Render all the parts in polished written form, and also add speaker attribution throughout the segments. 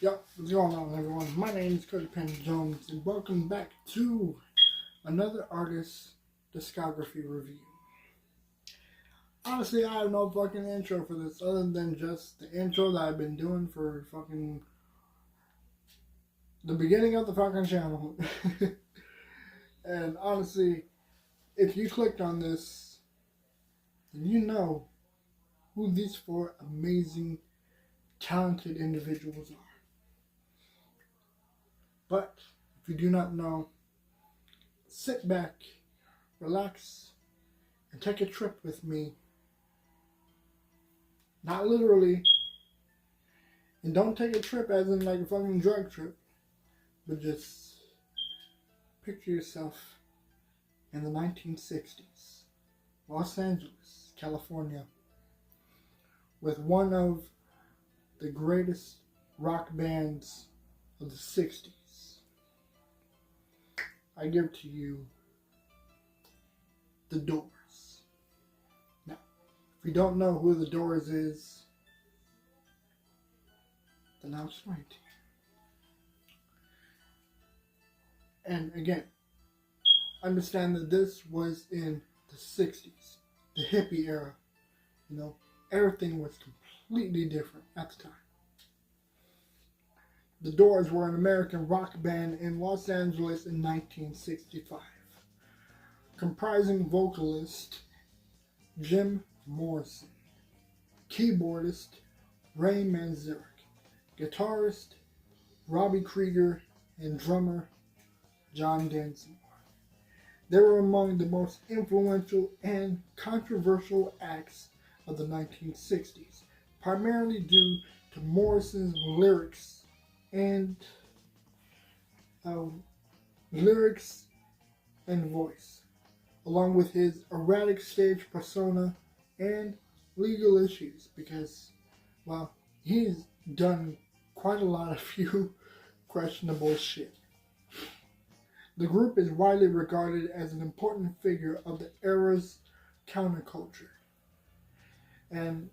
Speaker 1: Yo, what's going on, everyone? My name is Cody Penn Jones, and welcome back to another artist discography review. Honestly, I have no fucking intro for this other than just the intro that I've been doing for fucking the beginning of the fucking channel. And honestly, if you clicked on this, then you know who these four amazing, talented individuals are. But if you do not know, sit back, relax, and take a trip with me. Not literally. And don't take a trip as in like a fucking drug trip. But just picture yourself in the 1960s. Los Angeles, California. With one of the greatest rock bands of the 60s. I give to you The Doors. Now, if you don't know who The Doors is, then I'll explain to you. And again, understand that this was in the 60s, the hippie era. You know, everything was completely different at the time. The Doors were an American rock band in Los Angeles in 1965, comprising vocalist Jim Morrison, keyboardist Ray Manzarek, guitarist Robbie Krieger, and drummer John Densmore. They were among the most influential and controversial acts of the 1960s, primarily due to Morrison's lyrics and voice, along with his erratic stage persona and legal issues, because, well, he's done quite a lot of questionable shit. The group is widely regarded as an important figure of the era's counterculture, and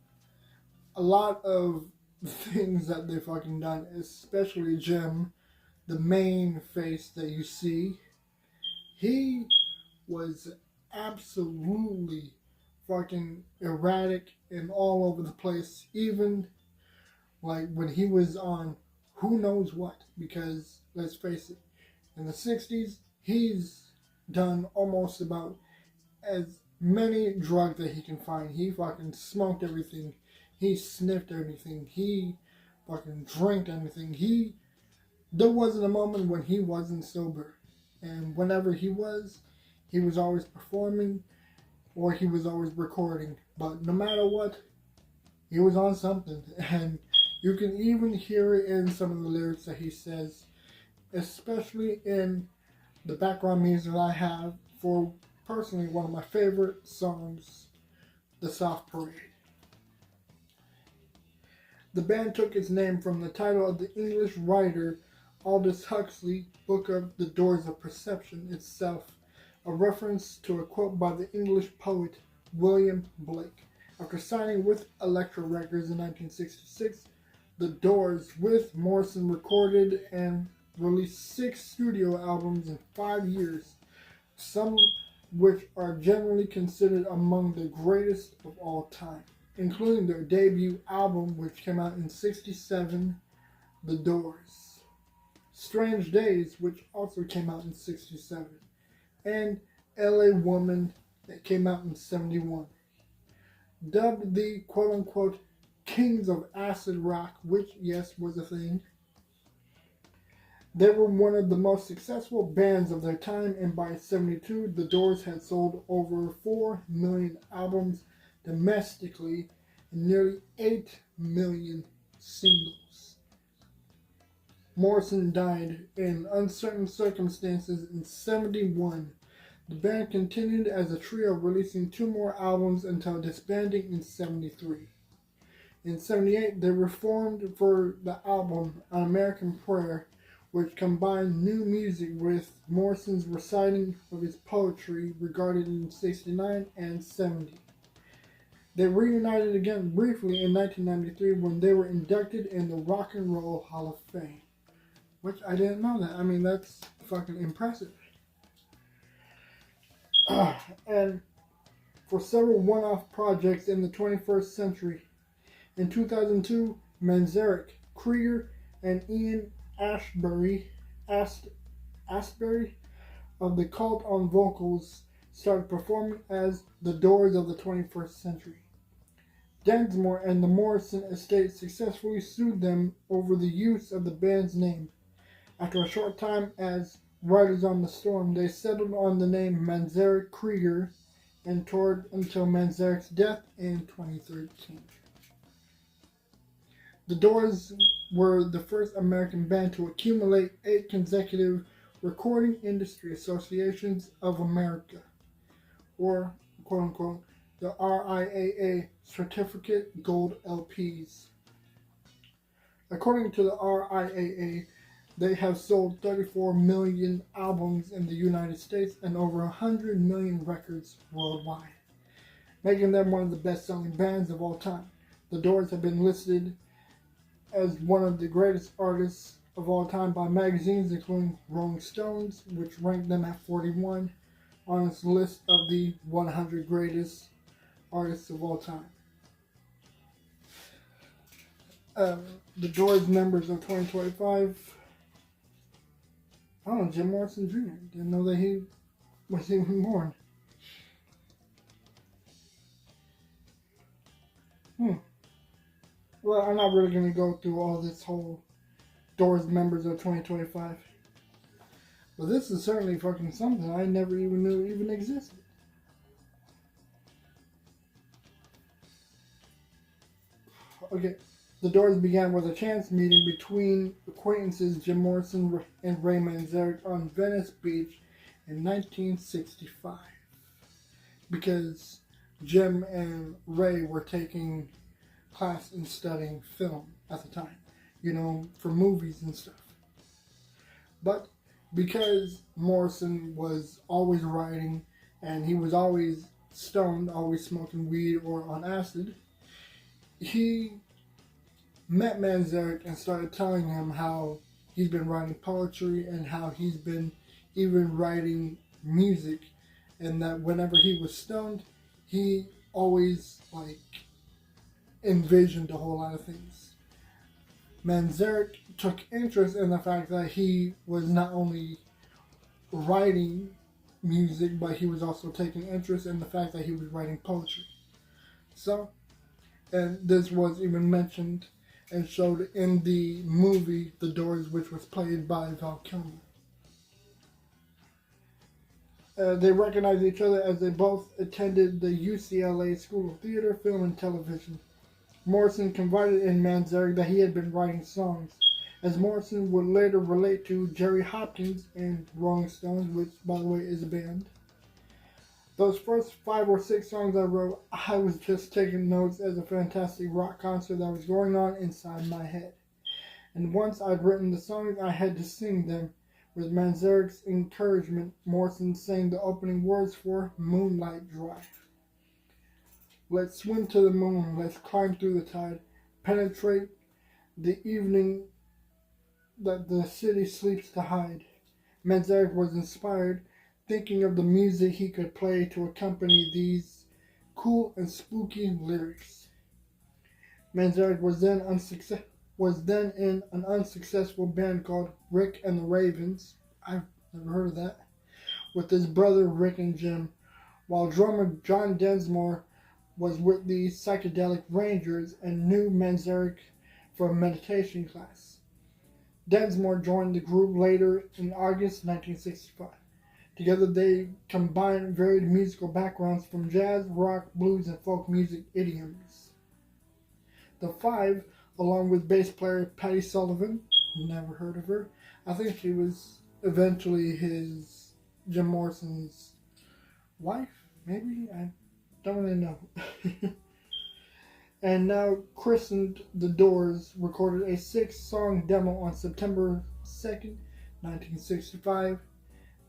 Speaker 1: a lot of things that they've fucking done, especially Jim, the main face that you see, he was absolutely fucking erratic and all over the place, even like when he was on who knows what, because let's face it, in the 60s, he's done almost about as many drugs that he can find. He fucking smoked everything. He sniffed everything. He fucking drank everything. There wasn't a moment when he wasn't sober. And whenever he was always performing or he was always recording. But no matter what, he was on something. And you can even hear it in some of the lyrics that he says, especially in the background music I have for personally one of my favorite songs, The South Parade. The band took its name from the title of the English writer Aldous Huxley's book of The Doors of Perception itself, a reference to a quote by the English poet William Blake. After signing with Elektra Records in 1966, The Doors with Morrison recorded and released 6 studio albums in 5 years, some which are generally considered among the greatest of all time, including their debut album, which came out in '67, The Doors, Strange Days, which also came out in '67, and LA Woman, that came out in '71. Dubbed the quote-unquote kings of acid rock, which, yes, was a thing, they were one of the most successful bands of their time, and by '72, The Doors had sold over 4 million albums domestically and nearly 8 million singles. Morrison died in uncertain circumstances in '71. The band continued as a trio, releasing 2 more albums until disbanding in '73. In '78, they reformed for the album An American Prayer, which combined new music with Morrison's reciting of his poetry regarded in '69 and '70. They reunited again briefly in 1993 when they were inducted in the Rock and Roll Hall of Fame. Which I didn't know that. I mean, that's fucking impressive. And for several one-off projects in the 21st century, in 2002, Manzarek, Krieger, and Ian Astbury of the Cult on Vocals started performing as the Doors of the 21st century. Densmore and the Morrison estate successfully sued them over the use of the band's name. After a short time as Riders on the Storm, they settled on the name Manzarek Krieger and toured until Manzarek's death in 2013. The Doors were the first American band to accumulate 8 consecutive Recording Industry Associations of America, or quote-unquote, the RIAA Certificate Gold LPs. According to the RIAA, they have sold 34 million albums in the United States and over 100 million records worldwide, making them one of the best-selling bands of all time. The Doors have been listed as one of the greatest artists of all time by magazines including Rolling Stones, which ranked them at 41 on its list of the 100 greatest artists of all time. The Doors members of 2025. Oh, Jim Morrison Jr. Didn't know that he was even born. Well, I'm not really going to go through all this whole Doors members of 2025. But this is certainly fucking something I never even knew even existed. Okay, the Doors began with a chance meeting between acquaintances Jim Morrison and Ray Manzarek on Venice Beach in 1965. Because Jim and Ray were taking class in studying film at the time, you know, for movies and stuff. But because Morrison was always writing and he was always stoned, always smoking weed or on acid, he met Manzarek and started telling him how he's been writing poetry and how he's been even writing music, and that whenever he was stoned, he always envisioned a whole lot of things. Manzarek took interest in the fact that he was not only writing music, but he was also taking interest in the fact that he was writing poetry. So, and this was even mentioned and showed in the movie The Doors, which was played by Val Kilmer. They recognized each other as they both attended the UCLA School of Theater, Film, and Television. Morrison confided in Manzarek that he had been writing songs, as Morrison would later relate to Jerry Hopkins and Rolling Stones, which, by the way, is a band. Those first 5 or 6 songs I wrote, I was just taking notes as a fantastic rock concert that was going on inside my head. And once I'd written the songs, I had to sing them. With Manzarek's encouragement, Morrison sang the opening words for Moonlight Drive. Let's swim to the moon, let's climb through the tide, penetrate the evening that the city sleeps to hide. Manzarek was inspired, thinking of the music he could play to accompany these cool and spooky lyrics. Manzarek was then in an unsuccessful band called Rick and the Ravens. I've never heard of that. With his brother Rick and Jim, while drummer John Densmore was with the Psychedelic Rangers and knew Manzarek from meditation class. Densmore joined the group later in August 1965. Together they combined varied musical backgrounds from jazz, rock, blues, and folk music idioms. The five, along with bass player Patty Sullivan, never heard of her. I think she was eventually Jim Morrison's wife, maybe? I don't really know. And now christened The Doors, recorded a 6-song demo on September 2nd, 1965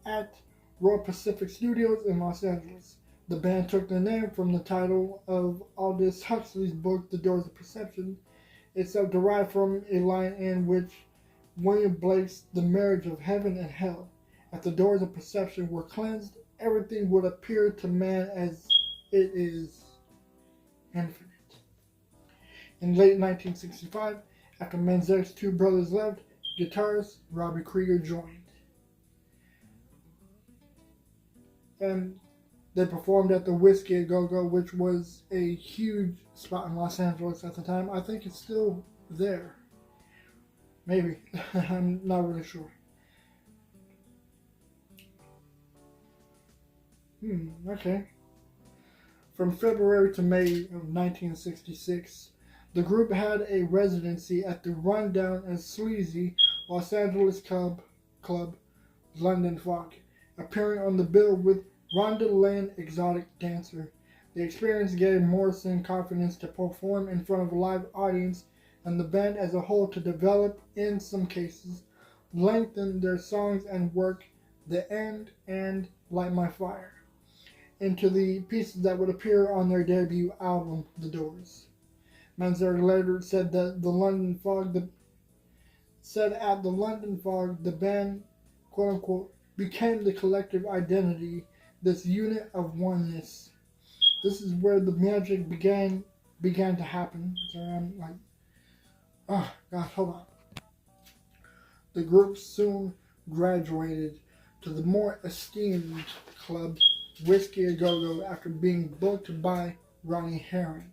Speaker 1: at Royal Pacific Studios in Los Angeles. The band took their name from the title of Aldous Huxley's book, The Doors of Perception, itself derived from a line in which William Blake's The Marriage of Heaven and Hell. If the doors of perception were cleansed, everything would appear to man as it is infinite. In late 1965, after Manzarek's two brothers left, guitarist Robbie Krieger joined. And they performed at the Whiskey A Go Go, which was a huge spot in Los Angeles at the time. I think it's still there. Maybe. I'm not really sure. Okay. From February to May of 1966, the group had a residency at the rundown and sleazy Los Angeles club London Fog, appearing on the bill with Rhonda Lane, Exotic Dancer. The experience gave Morrison confidence to perform in front of a live audience and the band as a whole to develop, in some cases, lengthen their songs and work The End and Light My Fire into the pieces that would appear on their debut album, The Doors. Manzarek later said at the London Fog, the band, quote unquote, became the collective identity, this unit of oneness. This is where the magic began to happen. So I'm like, oh gosh, hold on. The group soon graduated to the more esteemed club Whiskey A Go Go after being booked by Ronnie Herring.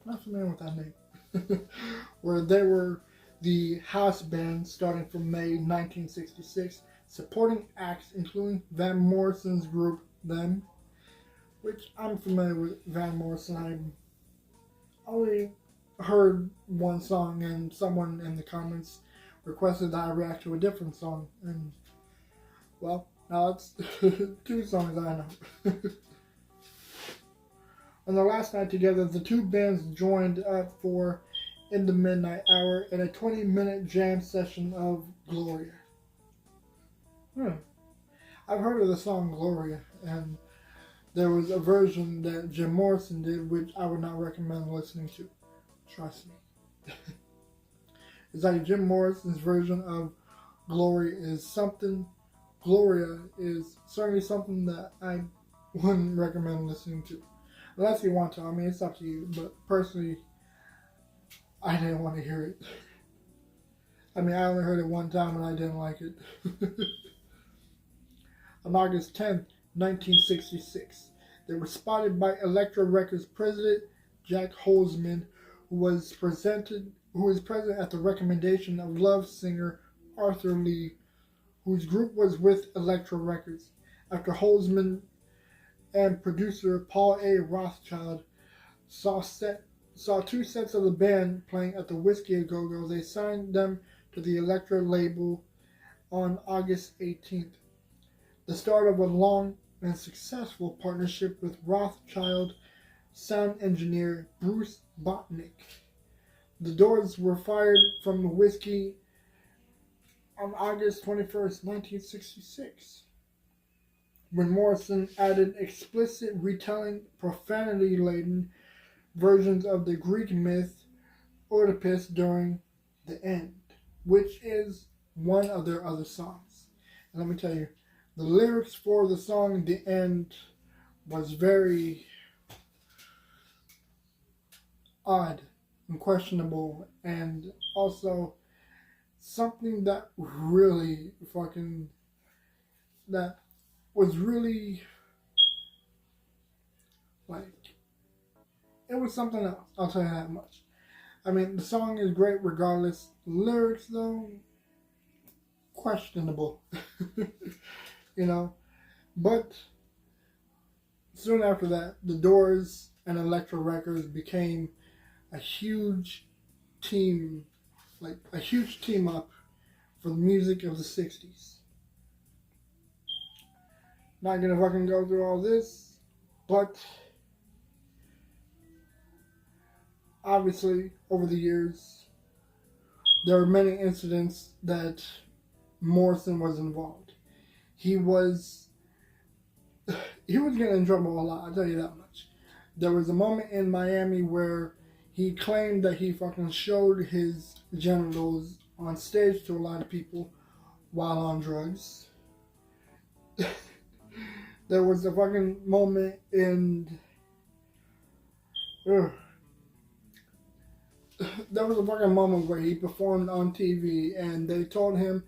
Speaker 1: I'm not familiar with that name. Where they were the house band starting from May 1966, supporting acts including Van Morrison's group Them, which I'm familiar with Van Morrison. I only heard one song and someone in the comments requested that I react to a different song, and well, now it's two songs I know. On the last night together, the two bands joined up for In the Midnight Hour in a 20-minute jam session of Gloria. I've heard of the song Gloria, and there was a version that Jim Morrison did, which I would not recommend listening to. Trust me. It's like Jim Morrison's version of Gloria is certainly something that I wouldn't recommend listening to. Unless you want to. I mean, it's up to you. But personally, I didn't want to hear it. I mean, I only heard it one time and I didn't like it. On August 10th, 1966, they were spotted by Elektra Records president Jack Holzman, who was present at the recommendation of Love singer Arthur Lee, whose group was with Elektra Records. After Holzman and producer Paul A. Rothchild saw two sets of the band playing at the Whiskey A Go Go, they signed them to the Elektra label on August 18th. The start of a long and successful partnership with Rothchild sound engineer Bruce Botnick. The Doors were fired from the Whiskey on August 21st, 1966, when Morrison added explicit retelling, profanity-laden versions of the Greek myth Oedipus during The End, which is one of their other songs. And let me tell you, the lyrics for the song The End was very odd and questionable, and also something that really that was really like, it was something else, I'll tell you that much. I mean, the song is great regardless. Lyrics, though, questionable. You know, but soon after that, the Doors and Elektra Records became a huge team up for the music of the 60s. Not gonna fucking go through all this, but obviously over the years there were many incidents that Morrison was involved. He was he was getting in trouble a lot, I'll tell you that much. There was a moment in Miami where he claimed that he fucking showed his genitals on stage to a lot of people while on drugs. There was a fucking moment in... there was a fucking moment where he performed on TV and they told him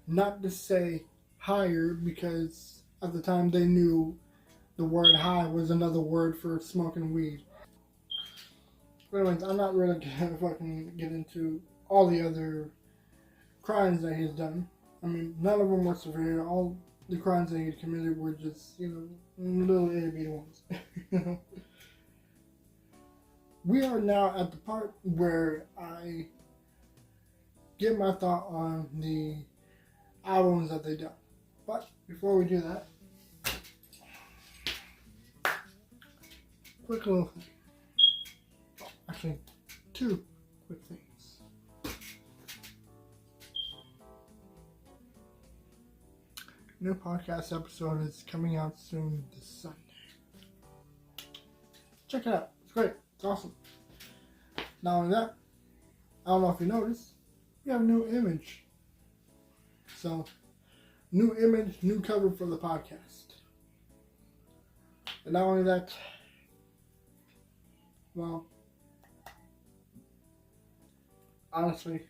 Speaker 1: not to say higher because at the time they knew the word high was another word for smoking weed. But anyways, I'm not really gonna fucking get into all the other crimes that he's done. I mean, none of them were severe. All the crimes that he committed were just, little itty-bitty ones. We are now at the part where I give my thought on the albums that they done. But before we do that, quick little thing. Actually, two quick things. New podcast episode is coming out soon this Sunday. Check it out. It's great. It's awesome. Not only that, I don't know if you noticed, we have a new image. So, new image, new cover for the podcast. And not only that, well, honestly,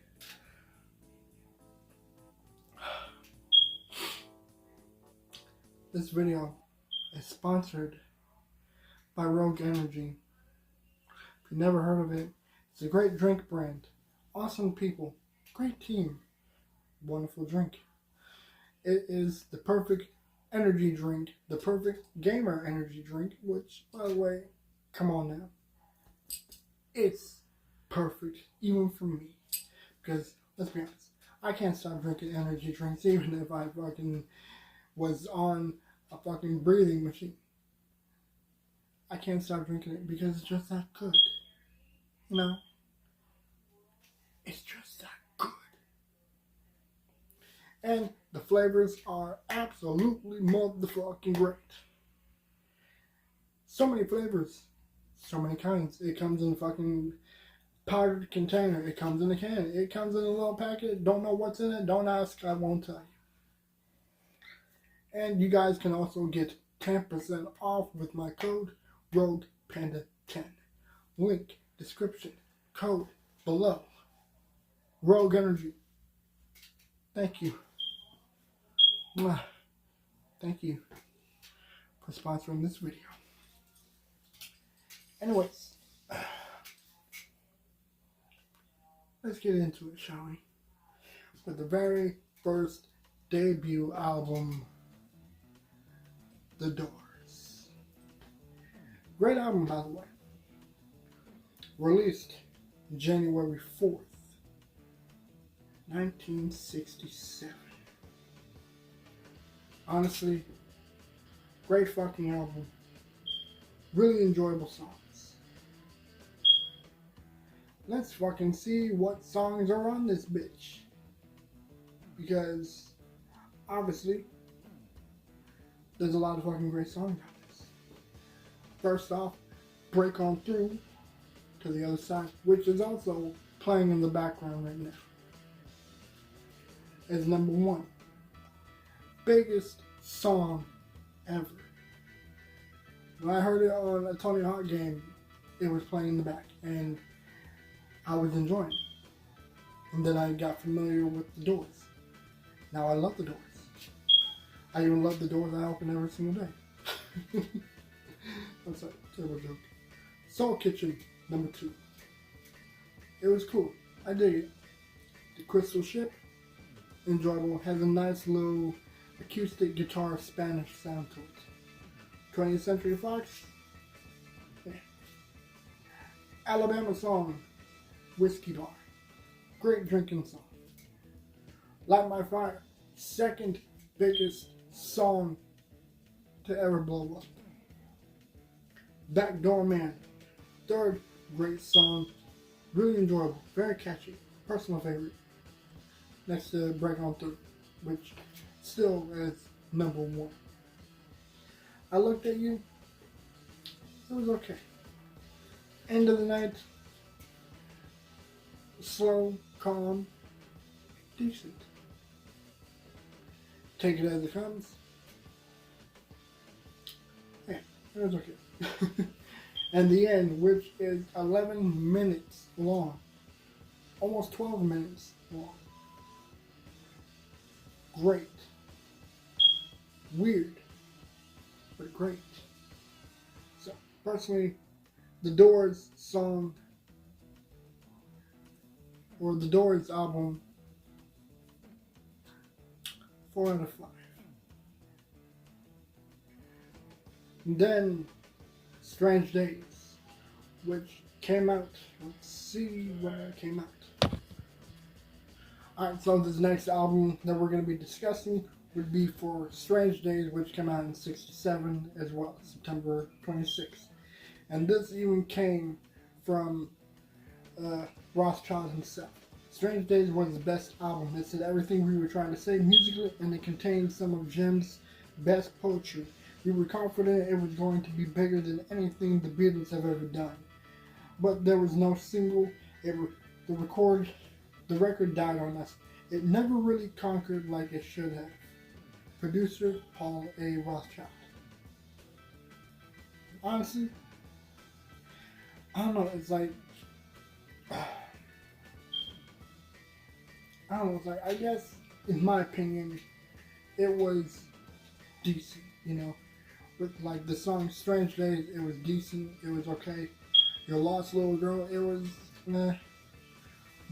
Speaker 1: this video is sponsored by Rogue Energy. If you've never heard of it, it's a great drink brand. Awesome people. Great team. Wonderful drink. It is the perfect energy drink. The perfect gamer energy drink. Which, by the way, come on now. It's perfect. Even for me. Because, let's be honest. I can't stop drinking energy drinks even if I fucking was on a fucking breathing machine. I can't stop drinking it because it's just that good. It's just that good. And the flavors are absolutely motherfucking great. So many flavors. So many kinds. It comes in a fucking powdered container. It comes in a can. It comes in a little packet. Don't know what's in it. Don't ask. I won't tell you. And you guys can also get 10% off with my code ROGUEPANDA10. Link, description, code below. Rogue Energy. Thank you. Thank you for sponsoring this video. Anyways, let's get into it, shall we? With the very first debut album, The Doors. Great album, by the way. Released January 4th, 1967. Honestly, great fucking album. Really enjoyable songs. Let's fucking see what songs are on this bitch. Because, obviously, there's a lot of fucking great songs on this. First off, Break On Through to the Other Side, which is also playing in the background right now, is number one. Biggest song ever. When I heard it on a Tony Hawk game, it was playing in the back, and I was enjoying it. And then I got familiar with the Doors. Now I love the Doors. I even love the doors I open every single day. That's a terrible joke. Soul Kitchen, number 2. It was cool. I dig it. The Crystal Ship, enjoyable. Has a nice little acoustic guitar Spanish sound to it. 20th Century Fox. Yeah. Alabama Song, Whiskey Bar. Great drinking song. Light My Fire, second biggest song to ever blow up. Backdoor Man, third great song. Really enjoyable, very catchy, personal favorite. Next to Break On Through, which still is number 1. I Looked at You, it was okay. End of the Night, slow, calm, decent. Take It As It Comes, yeah, it was okay. And The End, which is 11 minutes long, almost 12 minutes long. Great. Weird, but great. So, personally, the Doors song, or the Doors album, 4 out of 5. And then, Strange Days, which came out, let's see when it came out. Alright, so this next album that we're going to be discussing would be for Strange Days, which came out in '67 as well, September 26th. And this even came from Rothschild himself. Strange Days was the best album. It said everything we were trying to say musically, and it contained some of Jim's best poetry. We were confident it was going to be bigger than anything the Beatles have ever done. But there was no single. The record died on us. It never really conquered like it should have. Producer Paul A. Rothschild. Honestly, I don't know, it's like, I don't know, it's like, I guess, in my opinion, it was decent, you know. With like the song Strange Days, it was decent, it was okay. Your Lost Little Girl, it was, meh.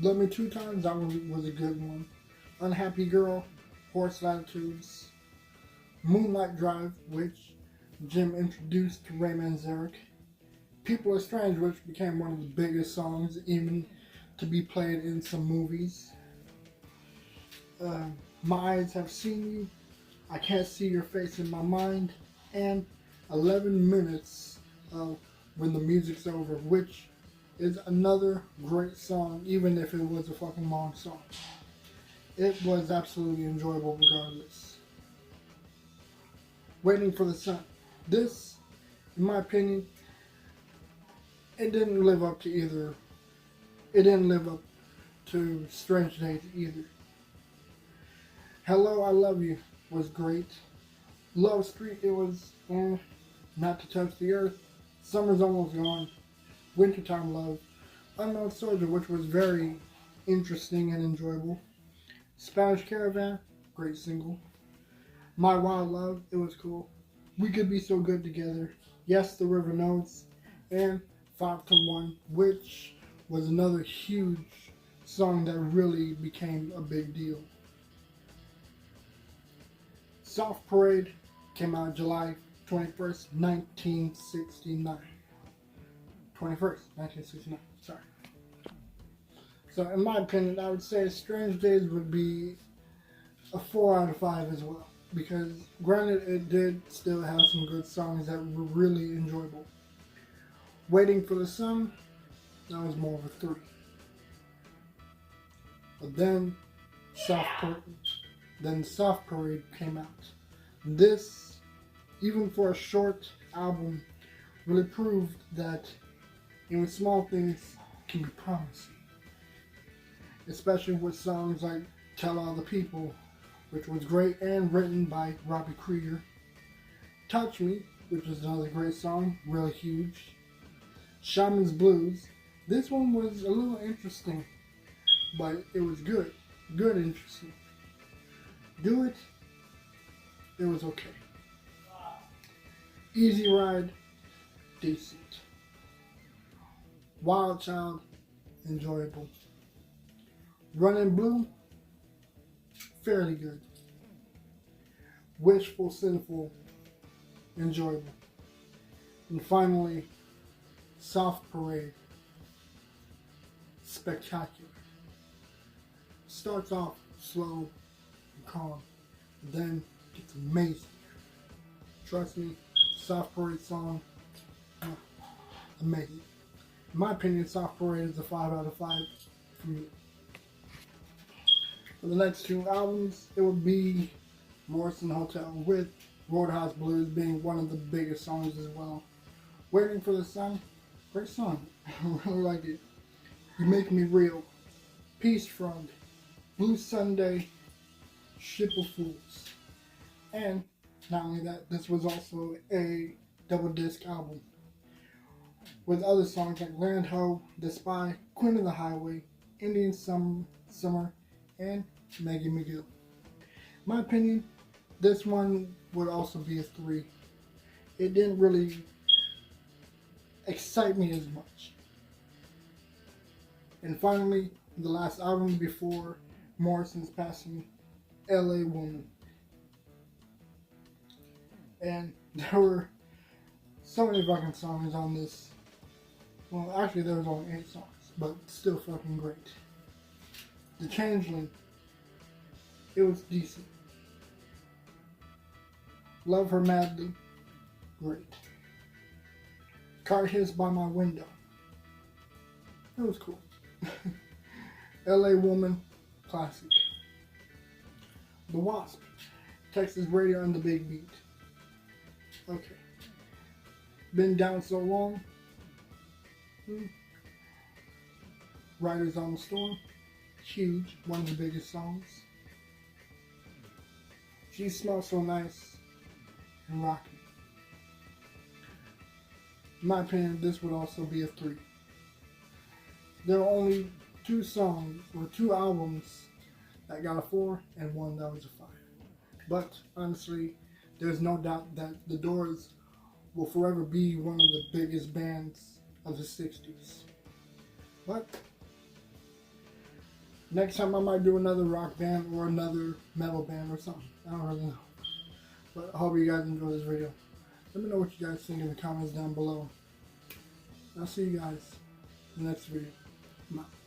Speaker 1: Love Me Two Times, that one was a good one. Unhappy Girl, Horse Latitudes, Moonlight Drive, which Jim introduced to Ray Manzarek. People Are Strange, which became one of the biggest songs, even to be played in some movies. My Eyes Have Seen You, I Can't See Your Face in My Mind, and 11 Minutes of When the Music's Over, which is another great song, even if it was a fucking long song. It was absolutely enjoyable regardless. Waiting for the Sun. This, in my opinion, it didn't live up to either. It didn't live up to Strange Days either. Hello, I Love You was great. Love Street, it was Not to Touch the Earth. Summer's Almost Gone. Wintertime Love. Unknown Soldier, which was very interesting and enjoyable. Spanish Caravan, great single. My Wild Love, it was cool. We Could Be So Good Together. Yes, The River Knows. And 5 to 1, which was another huge song that really became a big deal. Soft Parade came out July 21st, 1969. 21st, 1969, sorry. So in my opinion, I would say Strange Days would be a 4 out of 5 as well. Because granted, it did still have some good songs that were really enjoyable. Waiting for the Sun, that was more of a 3. But then Soft Parade came out. This, even for a short album, really proved that even small things can be promising. Especially with songs like Tell All the People, which was great and written by Robbie Krieger. Touch Me, which is another great song, really huge. Shaman's Blues. This one was a little interesting, but it was good. Good interesting. Do It, it was okay. Easy Ride, decent. Wild Child, enjoyable. Running Blue, fairly good. Wishful Sinful, enjoyable. And finally, Soft Parade, spectacular. Starts off slow and calm, then gets amazing. Trust me, Soft Parade song, amazing. In my opinion, Soft Parade is a 5 out of 5 for me. For the next 2 albums, it would be Morrison Hotel with Roadhouse Blues being one of the biggest songs as well. Waiting for the Sun, great song. I really like it. You Make Me Real, Peace Frog, Blue Sunday, Ship of Fools. And not only that, this was also a double disc album with other songs like Land Ho, The Spy, Queen of the Highway, Indian Summer, and Maggie McGill. In my opinion, this one would also be a 3. It didn't really excite me as much. And finally, the last album before Morrison's passing, LA Woman. And there were so many fucking songs on this. Well, actually there was only 8 songs, but still fucking great. The Changeling, it was decent. Love Her Madly, great. Car Hits By My Window, it was cool. LA Woman, classic. The Wasp, Texas Radio and the Big Beat. Okay. Been Down So Long. Riders on the Storm, huge, one of the biggest songs. She Smells So Nice and Rocky. In my opinion, this would also be a 3. There are only 2 songs or 2 albums that got a 4 and 1 that was a 5. But honestly, there's no doubt that the Doors will forever be one of the biggest bands of the 60s. But next time I might do another rock band or another metal band or something. I don't really know. But I hope you guys enjoy this video. Let me know what you guys think in the comments down below. I'll see you guys in the next video. I'm out.